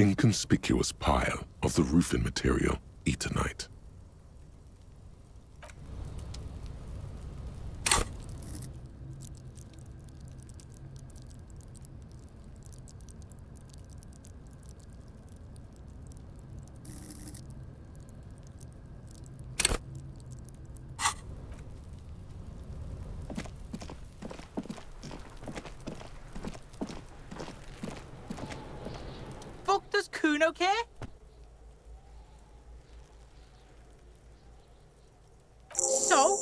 inconspicuous pile of the roofing material eternite. Does Kuno care? So?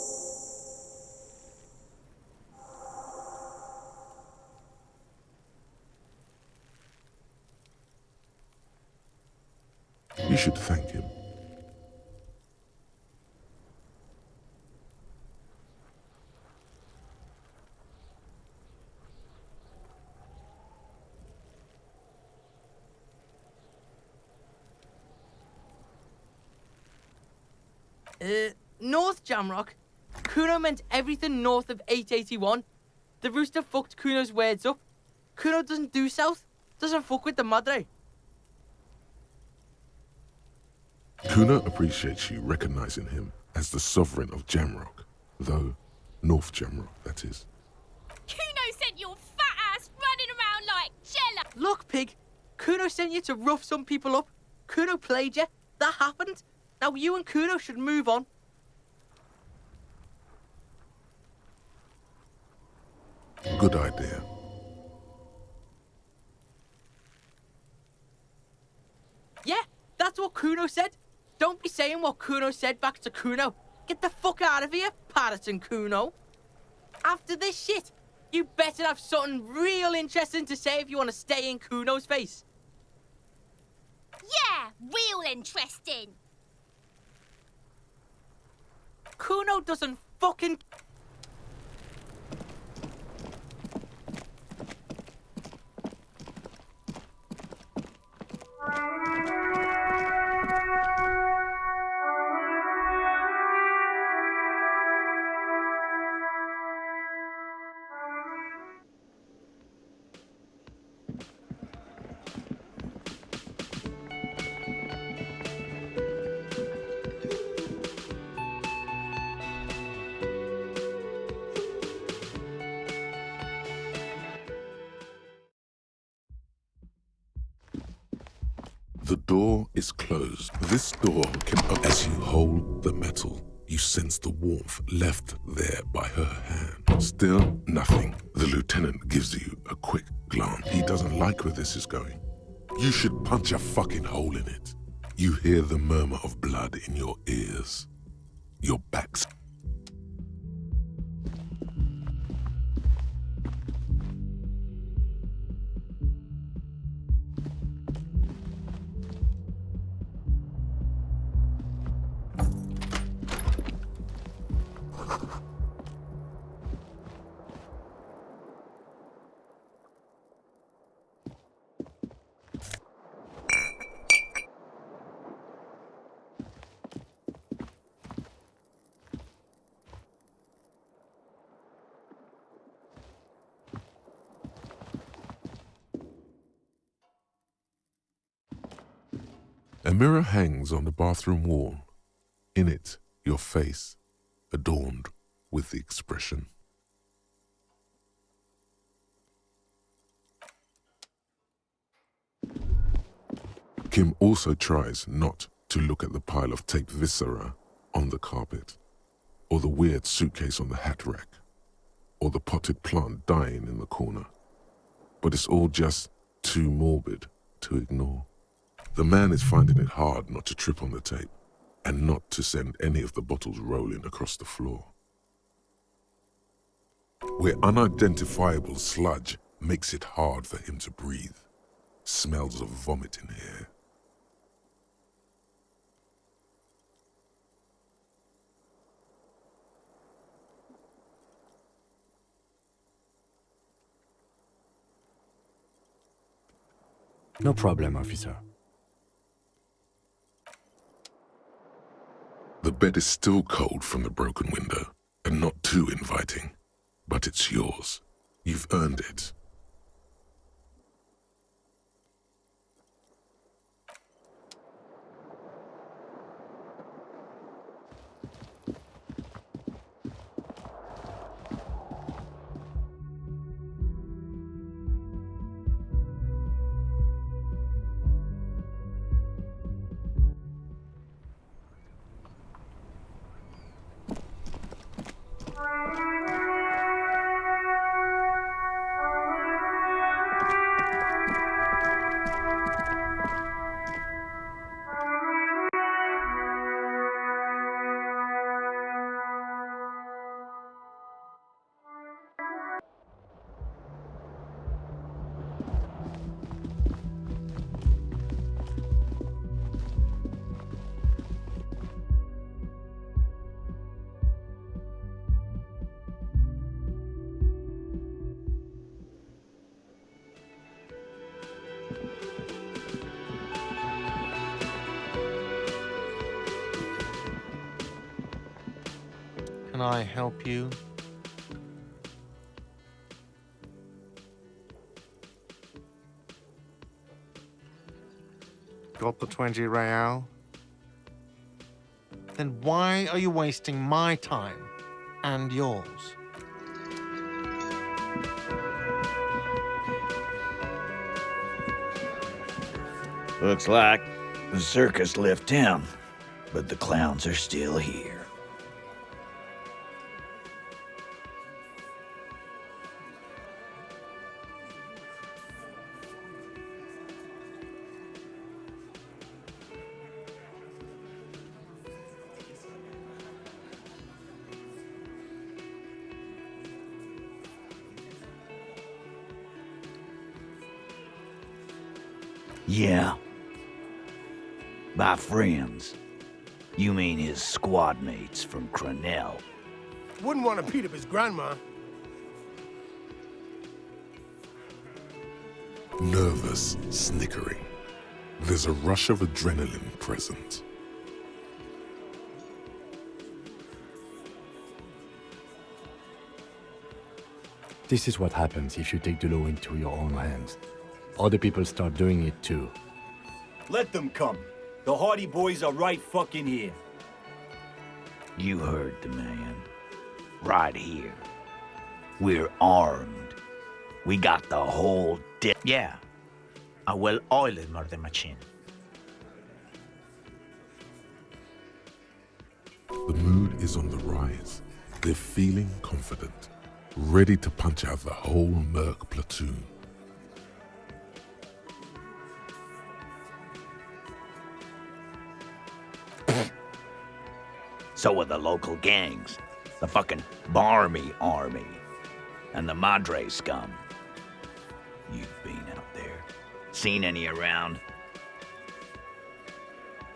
You should thank him. North Jamrock. Kuno meant everything north of 881. The rooster fucked Kuno's words up. Kuno doesn't do south. Doesn't fuck with the madre. Kuno appreciates you recognizing him as the sovereign of Jamrock, though North Jamrock, that is. Kuno sent your fat ass running around like Jella. Look, pig. Kuno sent you to rough some people up. Kuno played you. That happened. Now you and Kuno should move on. Good idea. Yeah, that's what Kuno said. Don't be saying what Kuno said back to Kuno. Get the fuck out of here, Patterson Kuno. After this shit, you better have something real interesting to say if you want to stay in Kuno's face. Yeah, real interesting. Kuno doesn't fucking... The door is closed. This door can open. As you hold the metal, you sense the warmth left there by her hand. Still nothing. The lieutenant gives you a quick glance. He doesn't like where this is going. You should punch a fucking hole in it. You hear the murmur of blood in your ears. Your back's... A mirror hangs on the bathroom wall. In it, your face, adorned with the expression. Kim also tries not to look at the pile of taped viscera on the carpet, or the weird suitcase on the hat rack, or the potted plant dying in the corner. But it's all just too morbid to ignore. The man is finding it hard not to trip on the tape and not to send any of the bottles rolling across the floor. Where unidentifiable sludge makes it hard for him to breathe. Smells of vomit in here. No problem, officer. The bed is still cold from the broken window and not too inviting, but it's yours. You've earned it. can I help you? Got the 20 real? Then why are you wasting my time and yours? Looks like the circus left town, but the clowns are still here. Yeah. By friends, you mean his squad mates from Cronell. Wouldn't want to beat up his grandma. Nervous, snickering. There's a rush of adrenaline present. This is what happens if you take the law into your own hands. Other people start doing it too. Let them come. The Hardy Boys are right fucking here. You heard the man. Right here. We're armed. We got the whole Yeah. A well-oiled murder machine. The mood is on the rise. They're feeling confident, ready to punch out the whole Merc platoon. So are the local gangs. The fucking Barmy Army. And the Madre scum. You've been out there. Seen any around?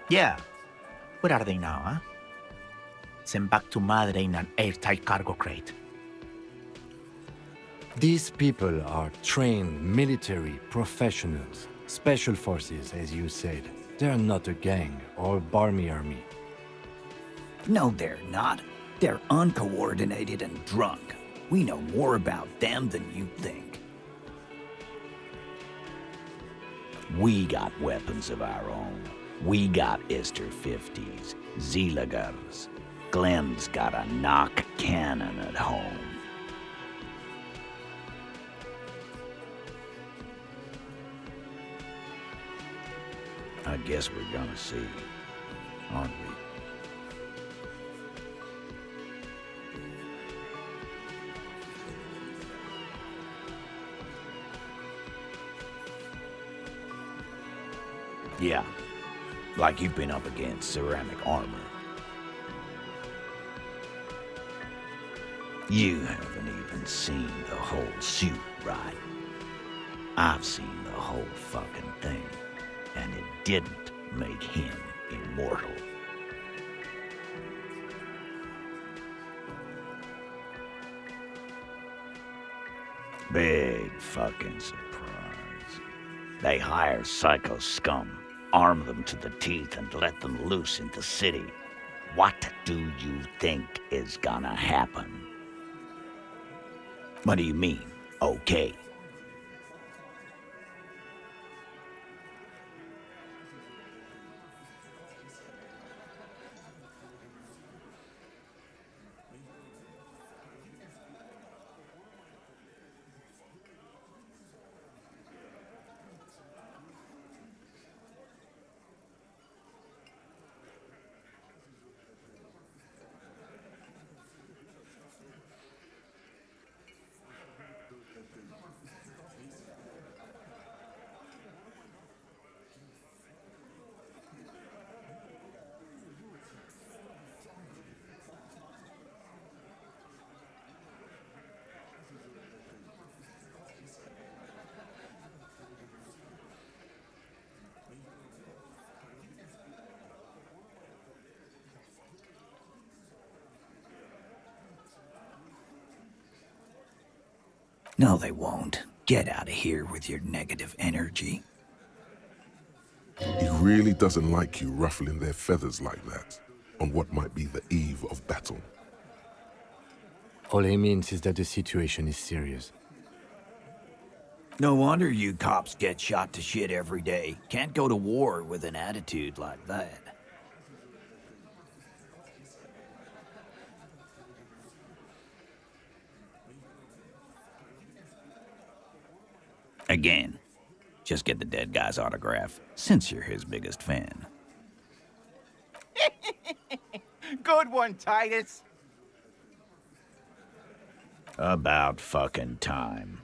Yeah. Where are they now, huh? Sent back to Madre in an airtight cargo crate. These people are trained military professionals, special forces, as you said. They're not a gang or a barmy army. No, they're not. They're uncoordinated and drunk. We know more about them than you think. We got weapons of our own. We got Ester 50s, Zeelagers. Glenn's got a knock cannon at home. I guess we're gonna see, aren't we? Yeah, like you've been up against ceramic armor. You haven't even seen the whole suit, right? I've seen the whole fucking thing, and it didn't make him immortal. Big fucking surprise. They hire psycho scum, arm them to the teeth, and let them loose in the city. What do you think is gonna happen? What do you mean, okay? No, they won't. Get out of here with your negative energy. He really doesn't like you ruffling their feathers like that on what might be the eve of battle. All he means is that the situation is serious. No wonder you cops get shot to shit every day. Can't go to war with an attitude like that. Again, just get the dead guy's autograph, since you're his biggest fan. Good one, Titus. About fucking time.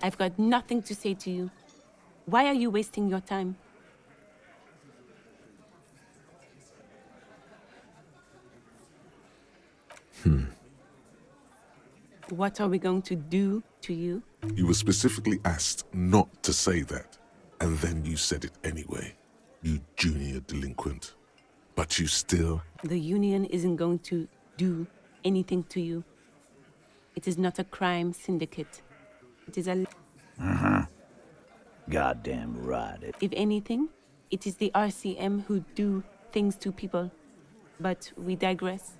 I've got nothing to say to you. Why are you wasting your time? What are we going to do to you? You were specifically asked not to say that, and then you said it anyway. You junior delinquent. But you still... The union isn't going to do anything to you. It is not a crime syndicate. It is a... Goddamn right. If anything, it is the RCM who do things to people. But we digress.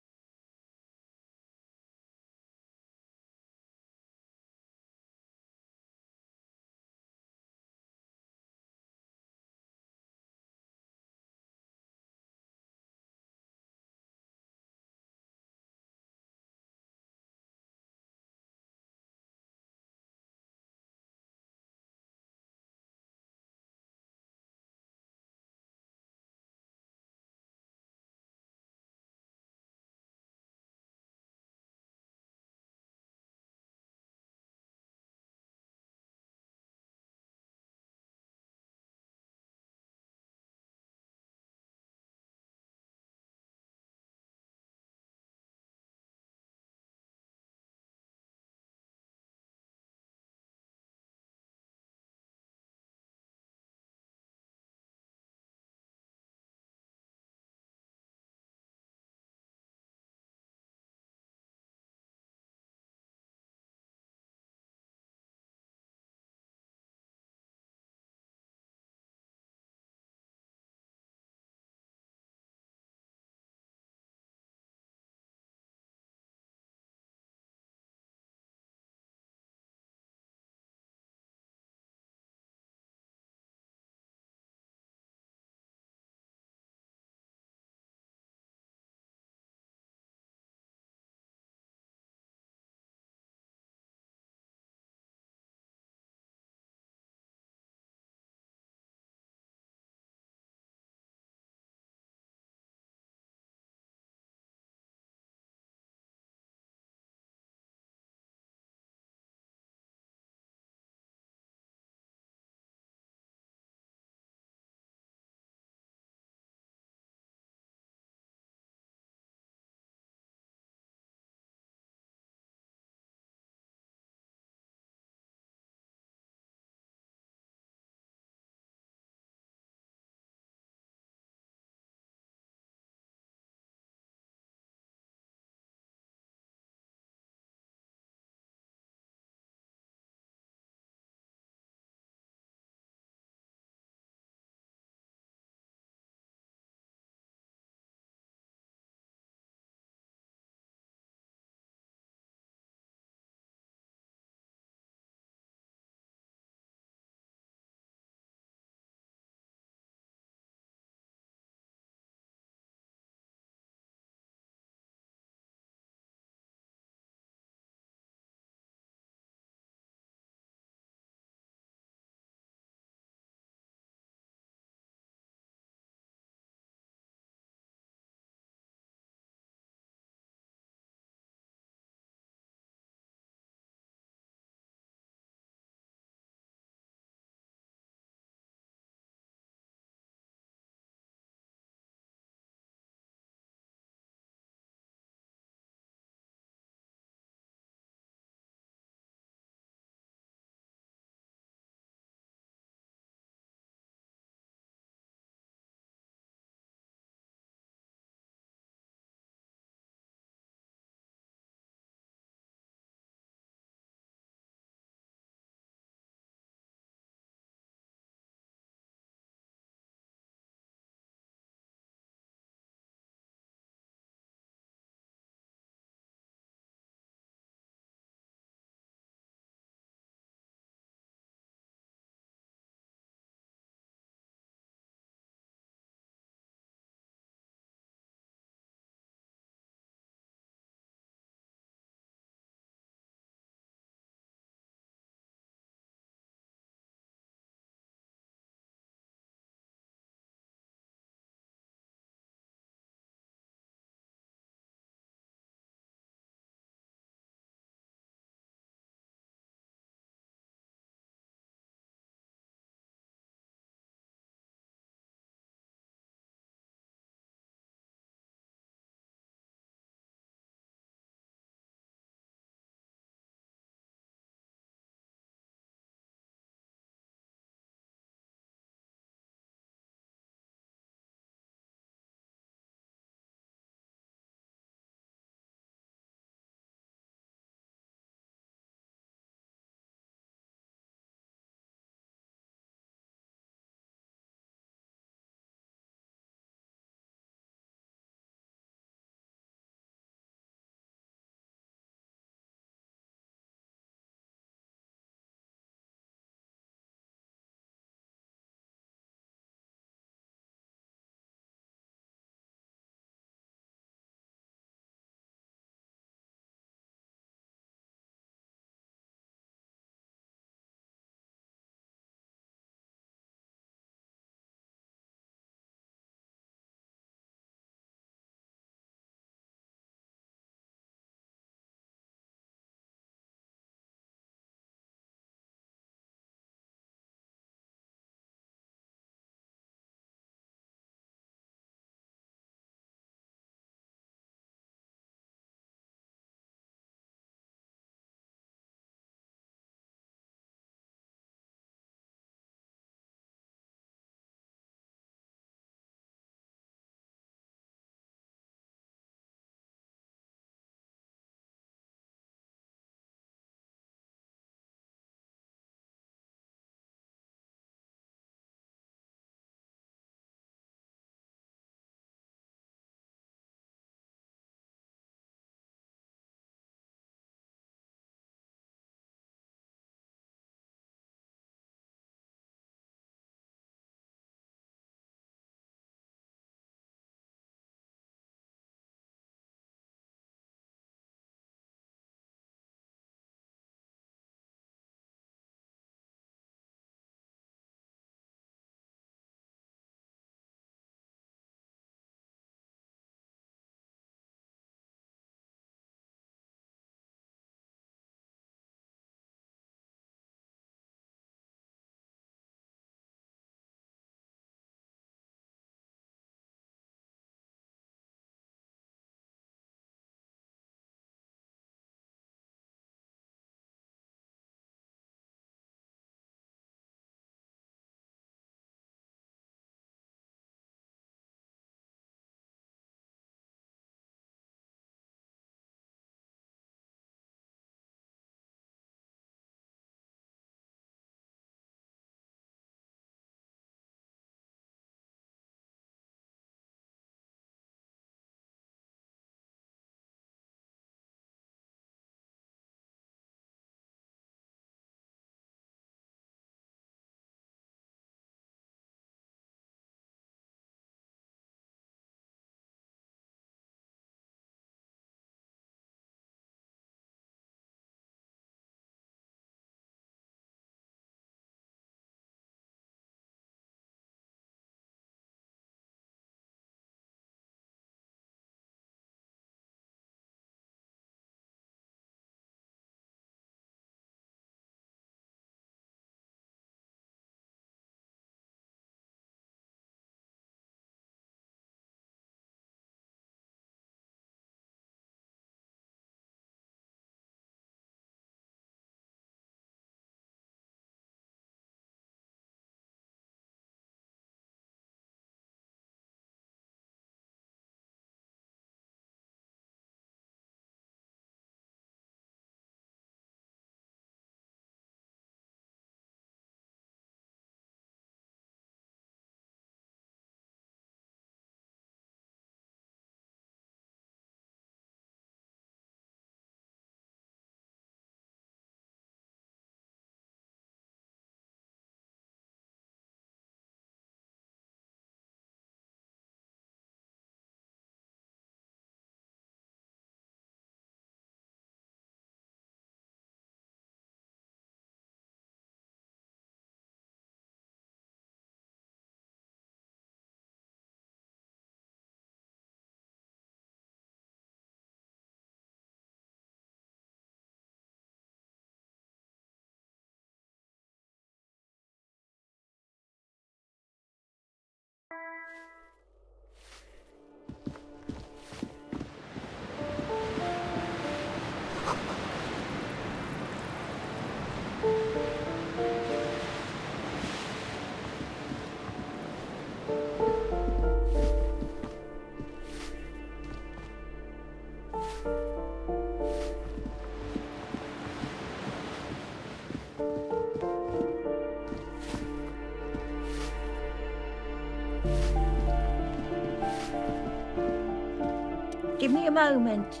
Give me a moment.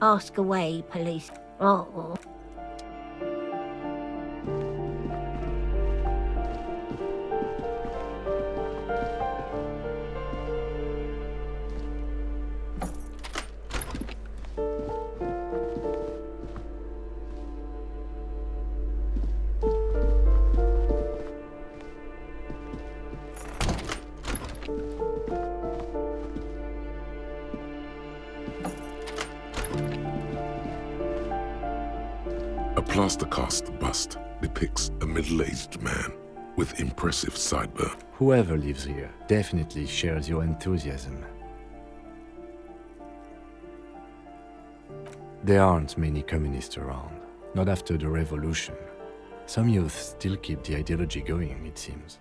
Ask away, police. Oh. A plaster cast bust depicts a middle-aged man with impressive sideburn. Whoever lives here definitely shares your enthusiasm. There aren't many communists around, not after the revolution. Some youth still keep the ideology going, it seems.